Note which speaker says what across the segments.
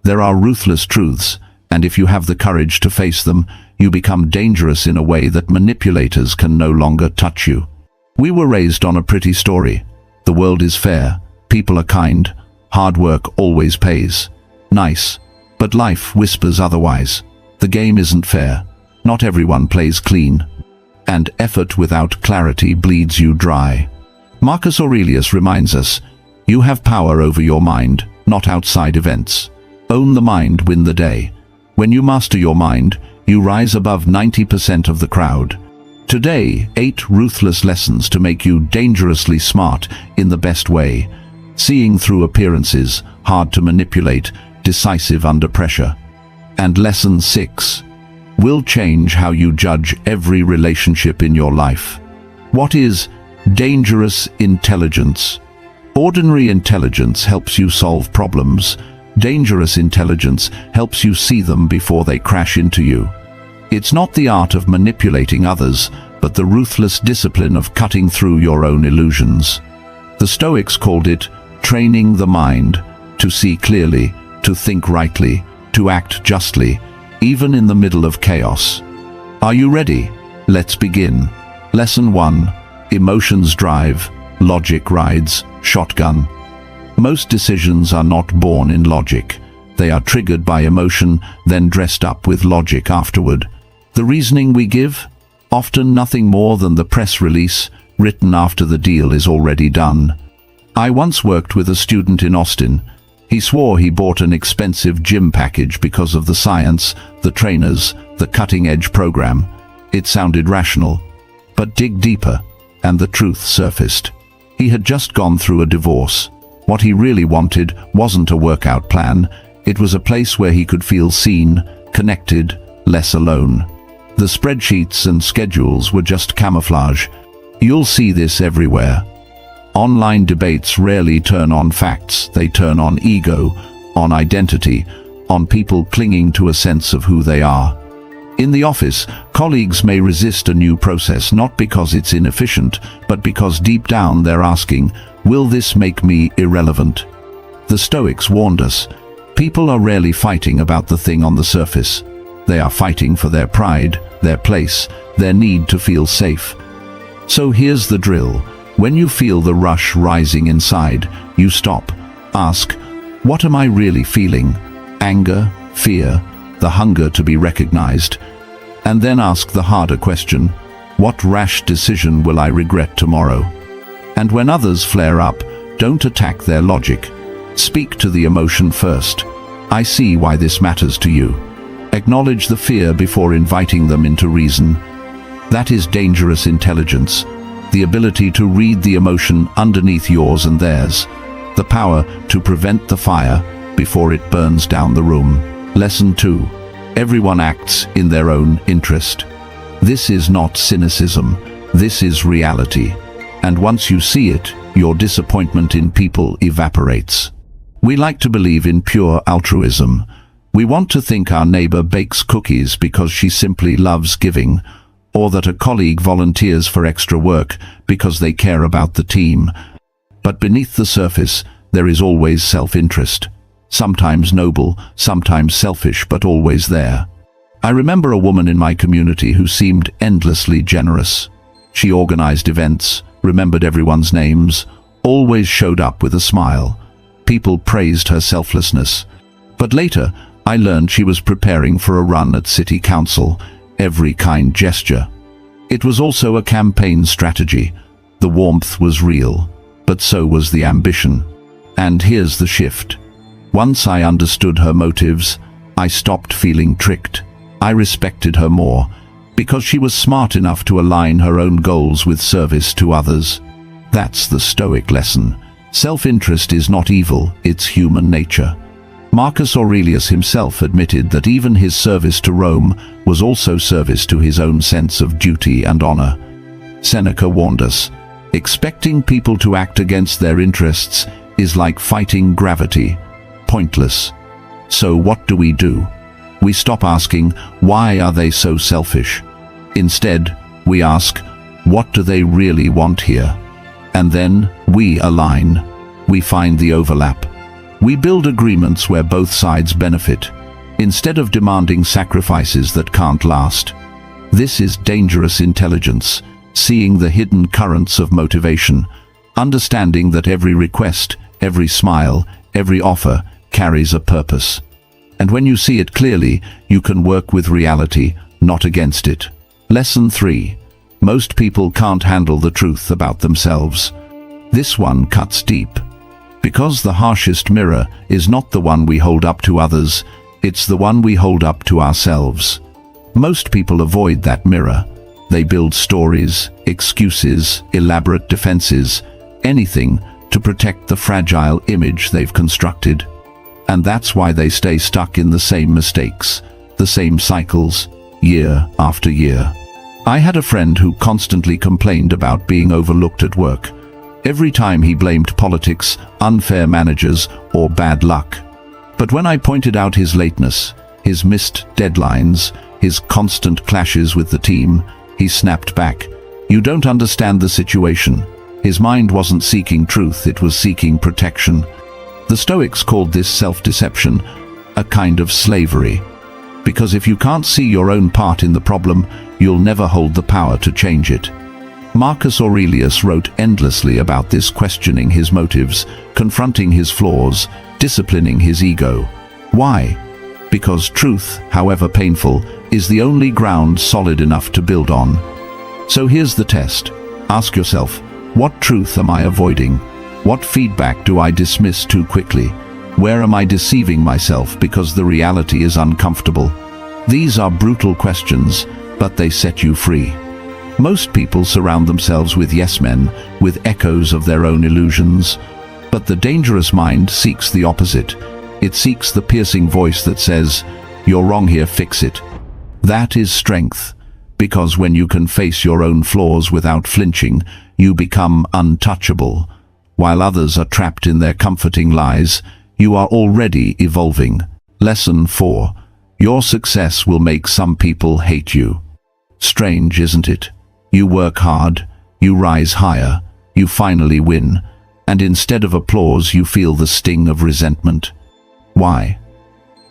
Speaker 1: There are ruthless truths, and if you have the courage to face them, you become dangerous in a way that manipulators can no longer touch you. We were raised on a pretty story. The world is fair, people are kind, hard work always pays. Nice. But life whispers otherwise. The game isn't fair. Not everyone plays clean. And effort without clarity bleeds you dry. Marcus Aurelius reminds us, you have power over your mind, not outside events. Own the mind, win the day. When you master your mind, you rise above 90% of the crowd. Today, 8 ruthless lessons to make you dangerously smart in the best way. Seeing through appearances, hard to manipulate, decisive under pressure. And lesson 6 will change how you judge every relationship in your life. What is dangerous intelligence? Ordinary intelligence helps you solve problems. Dangerous intelligence helps you see them before they crash into you. It's not the art of manipulating others, but the ruthless discipline of cutting through your own illusions. The Stoics called it training the mind to see clearly, to think rightly, to act justly, even in the middle of chaos. Are you ready? Let's begin. Lesson 1. Emotions drive, logic rides, shotgun. Most decisions are not born in logic. They are triggered by emotion, then dressed up with logic afterward. The reasoning we give? Often nothing more than the press release, written after the deal is already done. I once worked with a student in Austin. He swore he bought an expensive gym package because of the science, the trainers, the cutting-edge program. It sounded rational. But dig deeper, and the truth surfaced. He had just gone through a divorce. What he really wanted wasn't a workout plan. It was a place where he could feel seen, connected, less alone. The spreadsheets and schedules were just camouflage. You'll see this everywhere. Online debates rarely turn on facts. They turn on ego, on identity, on people clinging to a sense of who they are. In the office, colleagues may resist a new process not because it's inefficient, but because deep down they're asking, will this make me irrelevant? The Stoics warned us, people are rarely fighting about the thing on the surface. They are fighting for their pride, their place, their need to feel safe. So here's the drill. When you feel the rush rising inside, you stop. Ask, what am I really feeling? Anger, fear, the hunger to be recognized. And then ask the harder question, what rash decision will I regret tomorrow? And when others flare up, don't attack their logic. Speak to the emotion first. I see why this matters to you. Acknowledge the fear before inviting them into reason. That is dangerous intelligence. The ability to read the emotion underneath yours and theirs. The power to prevent the fire before it burns down the room. Lesson 2. Everyone acts in their own interest. This is not cynicism. This is reality. And once you see it, your disappointment in people evaporates. We like to believe in pure altruism. We want to think our neighbor bakes cookies because she simply loves giving, or that a colleague volunteers for extra work because they care about the team. But beneath the surface, there is always self-interest. Sometimes noble, sometimes selfish, but always there. I remember a woman in my community who seemed endlessly generous. She organized events, remembered everyone's names, always showed up with a smile. People praised her selflessness. But later, I learned she was preparing for a run at city council. Every kind gesture. It was also a campaign strategy. The warmth was real, but so was the ambition. And here's the shift. Once I understood her motives, I stopped feeling tricked. I respected her more, because she was smart enough to align her own goals with service to others. That's the Stoic lesson. Self-interest is not evil, it's human nature. Marcus Aurelius himself admitted that even his service to Rome was also service to his own sense of duty and honor. Seneca warned us, expecting people to act against their interests is like fighting gravity, pointless. So what do? We stop asking, why are they so selfish? Instead, we ask, what do they really want here? And then we align. We find the overlap. We build agreements where both sides benefit, instead of demanding sacrifices that can't last. This is dangerous intelligence, seeing the hidden currents of motivation, understanding that every request, every smile, every offer carries a purpose. And when you see it clearly, you can work with reality, not against it. Lesson 3. Most people can't handle the truth about themselves. This one cuts deep. Because the harshest mirror is not the one we hold up to others, it's the one we hold up to ourselves. Most people avoid that mirror. They build stories, excuses, elaborate defenses, anything to protect the fragile image they've constructed. And that's why they stay stuck in the same mistakes, the same cycles, year after year. I had a friend who constantly complained about being overlooked at work. Every time he blamed politics, unfair managers, or bad luck. But when I pointed out his lateness, his missed deadlines, his constant clashes with the team, he snapped back. "You don't understand the situation." His mind wasn't seeking truth, it was seeking protection. The Stoics called this self-deception a kind of slavery. Because if you can't see your own part in the problem, you'll never hold the power to change it. Marcus Aurelius wrote endlessly about this, questioning his motives, confronting his flaws, disciplining his ego. Why? Because truth, however painful, is the only ground solid enough to build on. So here's the test. Ask yourself, what truth am I avoiding? What feedback do I dismiss too quickly? Where am I deceiving myself because the reality is uncomfortable? These are brutal questions, but they set you free. Most people surround themselves with yes men, with echoes of their own illusions. But the dangerous mind seeks the opposite. It seeks the piercing voice that says, "You're wrong here, fix it." That is strength, because when you can face your own flaws without flinching, you become untouchable. While others are trapped in their comforting lies, you are already evolving. Lesson 4. Your success will make some people hate you. Strange, isn't it? You work hard, you rise higher, you finally win, and instead of applause you feel the sting of resentment. Why?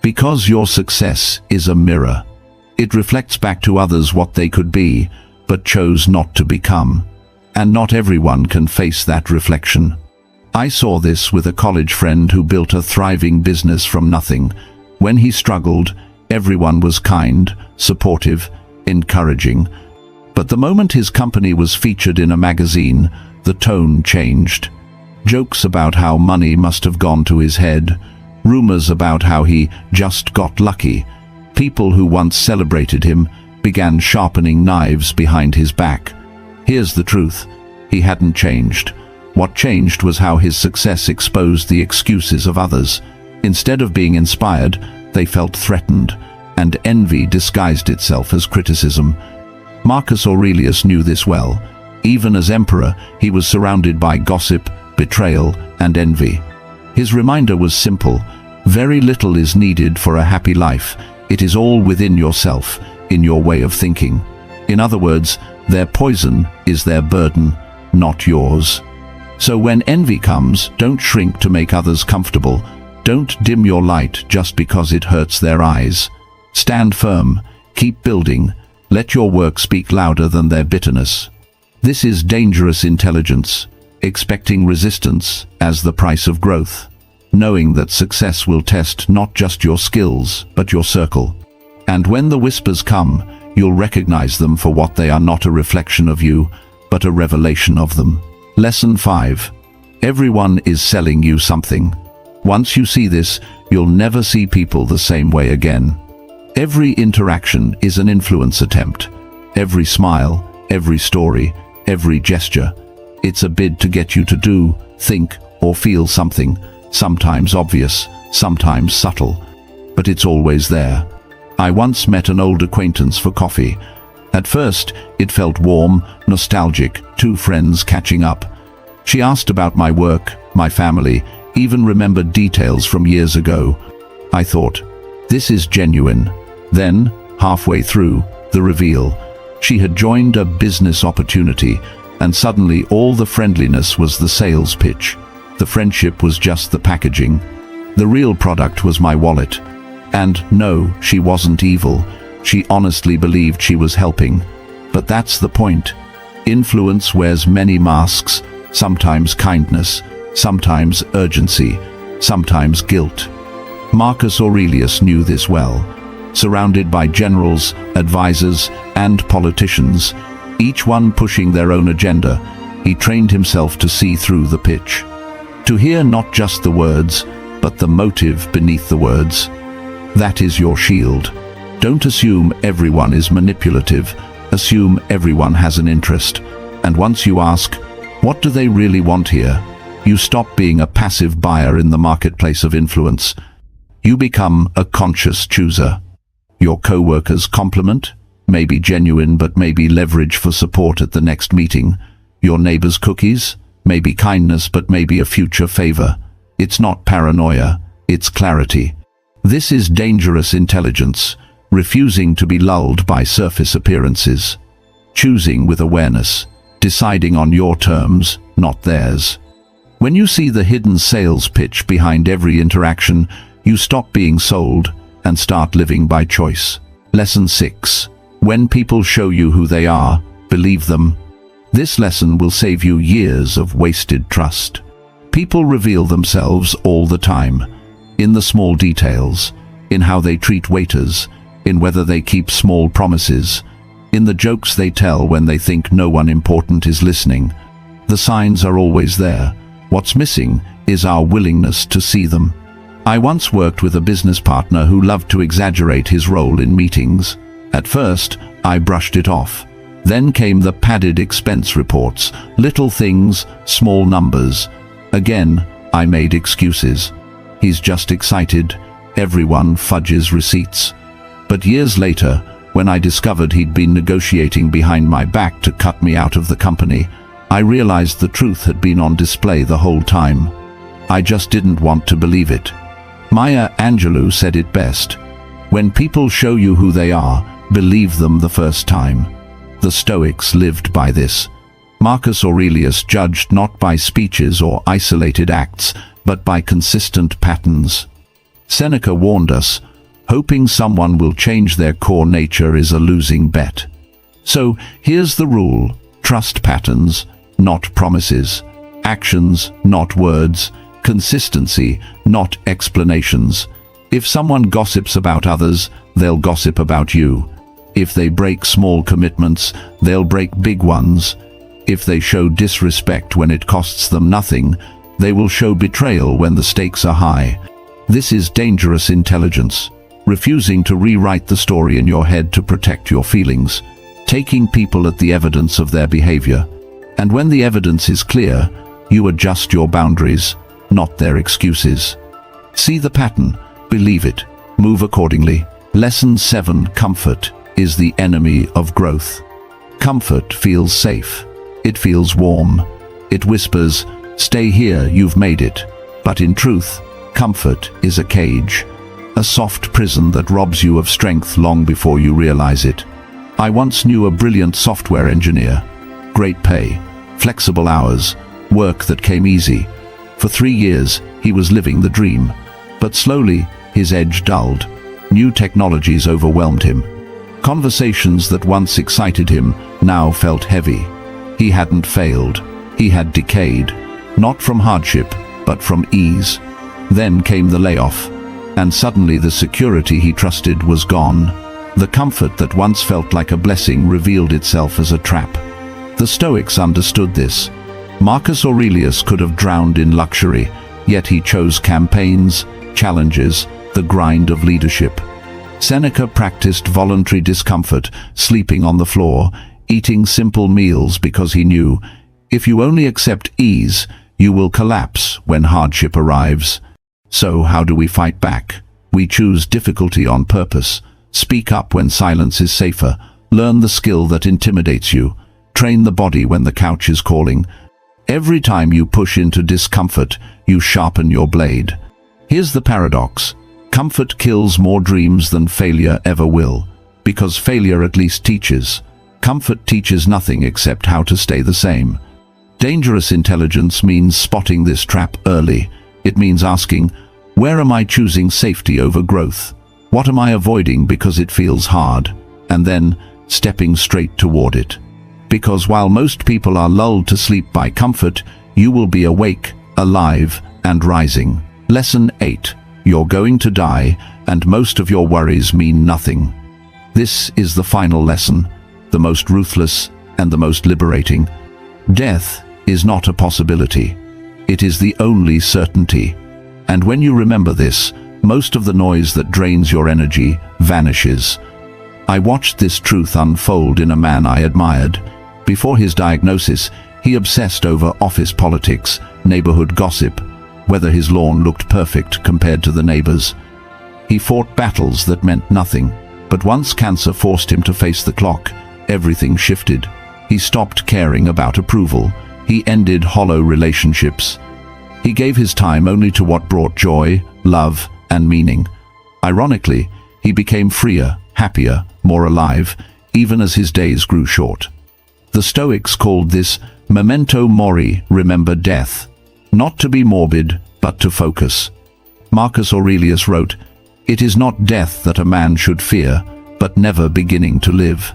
Speaker 1: Because your success is a mirror. It reflects back to others what they could be, but chose not to become. And not everyone can face that reflection. I saw this with a college friend who built a thriving business from nothing. When he struggled, everyone was kind, supportive, encouraging. But the moment his company was featured in a magazine, the tone changed. Jokes about how money must have gone to his head, rumors about how he just got lucky. People who once celebrated him began sharpening knives behind his back. Here's the truth. He hadn't changed. What changed was how his success exposed the excuses of others. Instead of being inspired, they felt threatened, and envy disguised itself as criticism. Marcus Aurelius knew this well. Even as emperor, he was surrounded by gossip, betrayal, and envy. His reminder was simple. Very little is needed for a happy life. It is all within yourself, in your way of thinking. In other words, their poison is their burden, not yours. So when envy comes, don't shrink to make others comfortable. Don't dim your light just because it hurts their eyes. Stand firm, keep building, let your work speak louder than their bitterness. This is dangerous intelligence, expecting resistance as the price of growth, knowing that success will test not just your skills, but your circle. And when the whispers come, you'll recognize them for what they are, not a reflection of you, but a revelation of them. Lesson 5. Everyone is selling you something. Once you see this, you'll never see people the same way again. Every interaction is an influence attempt. Every smile, every story, every gesture. It's a bid to get you to do, think, or feel something, sometimes obvious, sometimes subtle, but it's always there. I once met an old acquaintance for coffee. At first, it felt warm, nostalgic, two friends catching up. She asked about my work, my family, even remembered details from years ago. I thought, this is genuine. Then, halfway through, the reveal. She had joined a business opportunity, and suddenly all the friendliness was the sales pitch. The friendship was just the packaging. The real product was my wallet. And no, she wasn't evil. She honestly believed she was helping. But that's the point. Influence wears many masks, sometimes kindness, sometimes urgency, sometimes guilt. Marcus Aurelius knew this well. Surrounded by generals, advisors, and politicians, each one pushing their own agenda, he trained himself to see through the pitch. To hear not just the words, but the motive beneath the words. That is your shield. Don't assume everyone is manipulative. Assume everyone has an interest. And once you ask, what do they really want here? You stop being a passive buyer in the marketplace of influence. You become a conscious chooser. Your co-worker's compliment may be genuine but may be leverage for support at the next meeting. Your neighbor's cookies may be kindness but may be a future favor. It's not paranoia, it's clarity. This is dangerous intelligence, refusing to be lulled by surface appearances. Choosing with awareness, deciding on your terms, not theirs. When you see the hidden sales pitch behind every interaction, you stop being sold and start living by choice. Lesson 6. When people show you who they are, believe them. This lesson will save you years of wasted trust. People reveal themselves all the time, in the small details, in how they treat waiters, in whether they keep small promises, in the jokes they tell when they think no one important is listening. The signs are always there. What's missing is our willingness to see them. I once worked with a business partner who loved to exaggerate his role in meetings. At first, I brushed it off. Then came the padded expense reports, little things, small numbers. Again, I made excuses. He's just excited. Everyone fudges receipts. But years later, when I discovered he'd been negotiating behind my back to cut me out of the company, I realized the truth had been on display the whole time. I just didn't want to believe it. Maya Angelou said it best. When people show you who they are, believe them the first time. The Stoics lived by this. Marcus Aurelius judged not by speeches or isolated acts, but by consistent patterns. Seneca warned us, hoping someone will change their core nature is a losing bet. So here's the rule: trust patterns, not promises; actions, not words; consistency, not explanations. If someone gossips about others, they'll gossip about you. If they break small commitments, they'll break big ones. If they show disrespect when it costs them nothing, they will show betrayal when the stakes are high. This is dangerous intelligence, refusing to rewrite the story in your head to protect your feelings, taking people at the evidence of their behavior. And when the evidence is clear, you adjust your boundaries, not their excuses. See the pattern, believe it, move accordingly. Lesson 7. Comfort is the enemy of growth. Comfort feels safe. It feels warm. It whispers, "Stay here, you've made it." But in truth, comfort is a cage, a soft prison that robs you of strength long before you realize it. I once knew a brilliant software engineer. Great pay, flexible hours, work that came easy. For 3 years, he was living the dream. But slowly, his edge dulled. New technologies overwhelmed him. Conversations that once excited him now felt heavy. He hadn't failed. He had decayed, not from hardship, but from ease. Then came the layoff, and suddenly the security he trusted was gone. The comfort that once felt like a blessing revealed itself as a trap. The Stoics understood this. Marcus Aurelius could have drowned in luxury, yet he chose campaigns, challenges, the grind of leadership. Seneca practiced voluntary discomfort, sleeping on the floor, eating simple meals because he knew, if you only accept ease, you will collapse when hardship arrives. So how do we fight back? We choose difficulty on purpose, speak up when silence is safer, learn the skill that intimidates you, train the body when the couch is calling. Every time you push into discomfort, you sharpen your blade. Here's the paradox. Comfort kills more dreams than failure ever will, because failure at least teaches. Comfort teaches nothing except how to stay the same. Dangerous intelligence means spotting this trap early. It means asking, Where am I choosing safety over growth? What am I avoiding because it feels hard? And then, stepping straight toward it. Because while most people are lulled to sleep by comfort, you will be awake, alive, and rising. Lesson 8. You're going to die, and most of your worries mean nothing. This is the final lesson, the most ruthless and the most liberating. Death is not a possibility. It is the only certainty. And when you remember this, most of the noise that drains your energy vanishes. I watched this truth unfold in a man I admired. Before his diagnosis, he obsessed over office politics, neighborhood gossip, whether his lawn looked perfect compared to the neighbors. He fought battles that meant nothing, but once cancer forced him to face the clock, everything shifted. He stopped caring about approval. He ended hollow relationships. He gave his time only to what brought joy, love, and meaning. Ironically, he became freer, happier, more alive, even as his days grew short. The Stoics called this memento mori, remember death. Not to be morbid, but to focus. Marcus Aurelius wrote, "It is not death that a man should fear, but never beginning to live."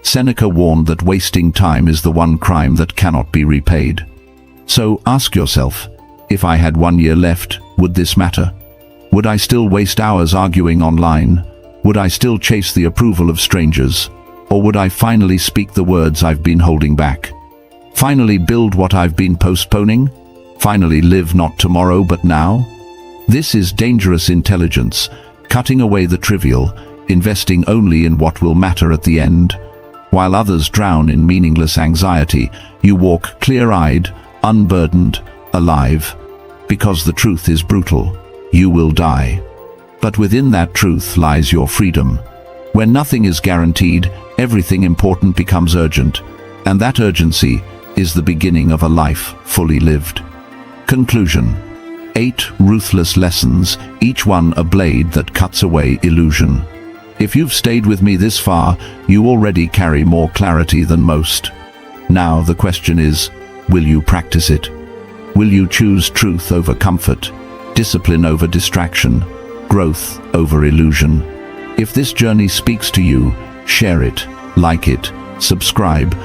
Speaker 1: Seneca warned that wasting time is the one crime that cannot be repaid. So ask yourself, if I had 1 year left, would this matter? Would I still waste hours arguing online? Would I still chase the approval of strangers? Or would I finally speak the words I've been holding back? Finally build what I've been postponing? Finally live not tomorrow but now? This is dangerous intelligence, cutting away the trivial, investing only in what will matter at the end. While others drown in meaningless anxiety, you walk clear-eyed, unburdened, alive. Because the truth is brutal, you will die. But within that truth lies your freedom. When nothing is guaranteed, everything important becomes urgent, and that urgency is the beginning of a life fully lived. Conclusion. 8 ruthless lessons, each one a blade that cuts away illusion. If you've stayed with me this far, you already carry more clarity than most. Now the question is, will you practice it? Will you choose truth over comfort, discipline over distraction, growth over illusion? If this journey speaks to you, share it, like it, subscribe,